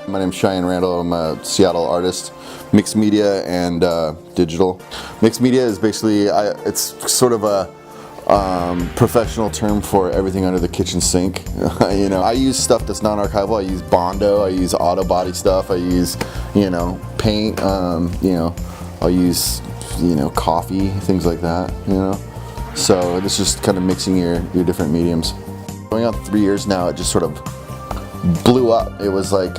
My name's Cheyenne Randall. I'm a Seattle artist, mixed media and digital. Mixed media is basically, it's sort of a professional term for everything under the kitchen sink. You know, I use stuff that's non-archival. I use Bondo, I use auto body stuff, I use, you know, paint, you know, I'll use, you know, coffee, things like that, you know. So it's just kind of mixing your different mediums. Going on 3 years now, it just sort of blew up. It was like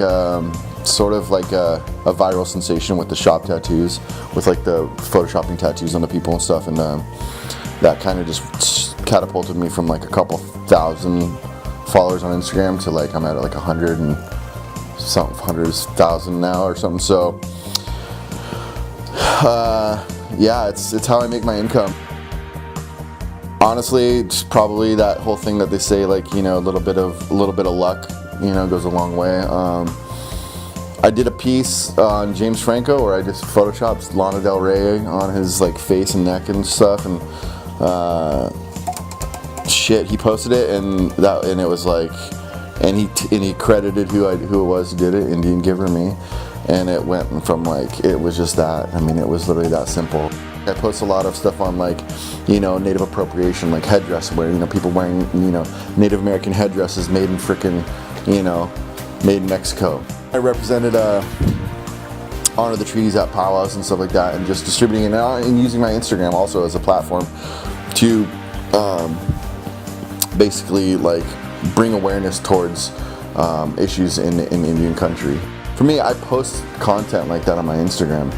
sort of like a viral sensation with the shop tattoos, with like the photoshopping tattoos on the people and stuff, and that kind of just catapulted me from like a couple thousand followers on Instagram to like I'm at like 100 and some hundreds thousand now or something. So yeah, it's how I make my income. Honestly, it's probably that whole thing that they say, like, you know, a little bit of luck, you know, goes a long way. I did a piece on James Franco where I just photoshopped Lana Del Rey on his like face and neck and stuff, and shit, he posted it, and it was like, and he credited who it was who did it, Indian Giver, me, and it went from like, it was just that. I mean, it was literally that simple. I post a lot of stuff on, like, you know, Native appropriation, like headdress wear, you know, people wearing, you know, Native American headdresses made in frickin', you know, made in Mexico. I represented Honor the Treaties at powwows and stuff like that, and just distributing it and using my Instagram also as a platform to basically like bring awareness towards issues in Indian country. For me, I post content like that on my Instagram,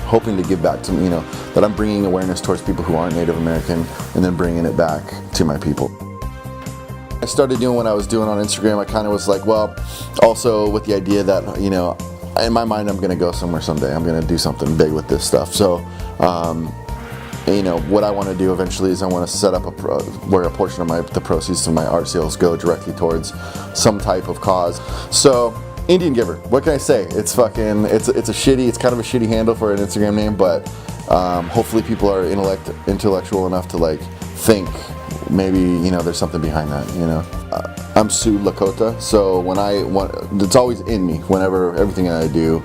hoping to give back to, you know, that I'm bringing awareness towards people who aren't Native American, and then bringing it back to my people. I started doing what I was doing on Instagram. I kind of was like, well, also with the idea that, you know, in my mind, I'm going to go somewhere someday. I'm going to do something big with this stuff. So, you know, what I want to do eventually is I want to set up where a portion of the proceeds of my art sales go directly towards some type of cause. So, Indian Giver, what can I say? It's fucking, it's kind of a shitty handle for an Instagram name, but hopefully people are intellectual enough to like think maybe, you know, there's something behind that, you know. I'm Sioux Lakota, so it's always in me whenever everything I do,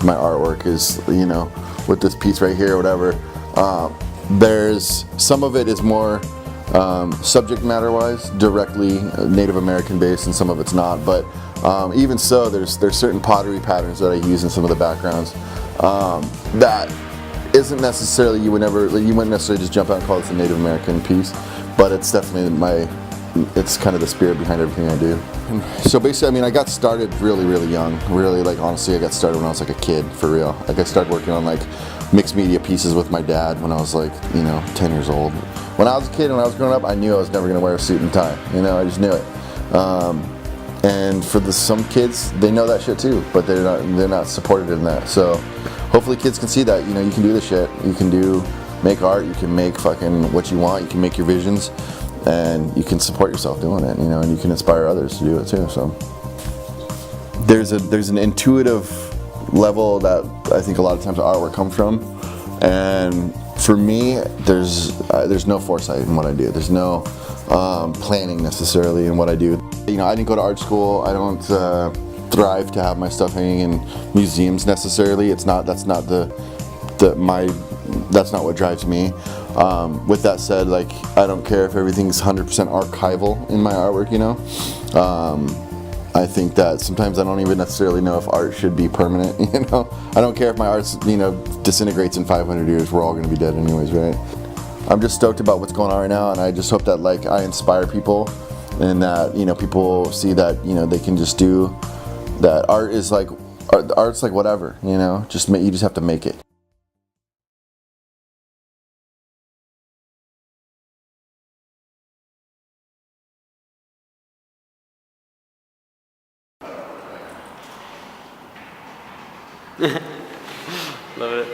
my artwork is, you know, with this piece right here or whatever. There's some of it is more subject matter wise directly Native American based, and some of it's not, but even so, there's certain pottery patterns that I use in some of the backgrounds that isn't necessarily, you wouldn't necessarily just jump out and call it a Native American piece, but it's definitely it's kind of the spirit behind everything I do. And so basically, I mean, I got started really young. Really, like, honestly, I got started when I was like a kid, for real. Like, I started working on like mixed media pieces with my dad when I was like, you know, 10 years old. When I was a kid, when I was growing up, I knew I was never gonna wear a suit and tie. You know, I just knew it. And for some kids, they know that shit too, but they're not supported in that. So hopefully kids can see that, you know, you can do this shit. You can make art, you can make fucking what you want, you can make your visions, and you can support yourself doing it, you know, and you can inspire others to do it too. So there's an intuitive level that I think a lot of times artwork comes from, and for me, there's no foresight in what I do. There's no planning necessarily in what I do. You know, I didn't go to art school. I don't thrive to have my stuff hanging in museums necessarily. That's not what drives me. With that said, like, I don't care if everything's 100% archival in my artwork, you know. I think that sometimes I don't even necessarily know if art should be permanent, you know. I don't care if my art, you know, disintegrates in 500 years. We're all going to be dead anyways, right? I'm just stoked about what's going on right now, and I just hope that, like, I inspire people, and that, you know, people see that, you know, they can just do that. Art's like whatever, you know. You just have to make it. Love it.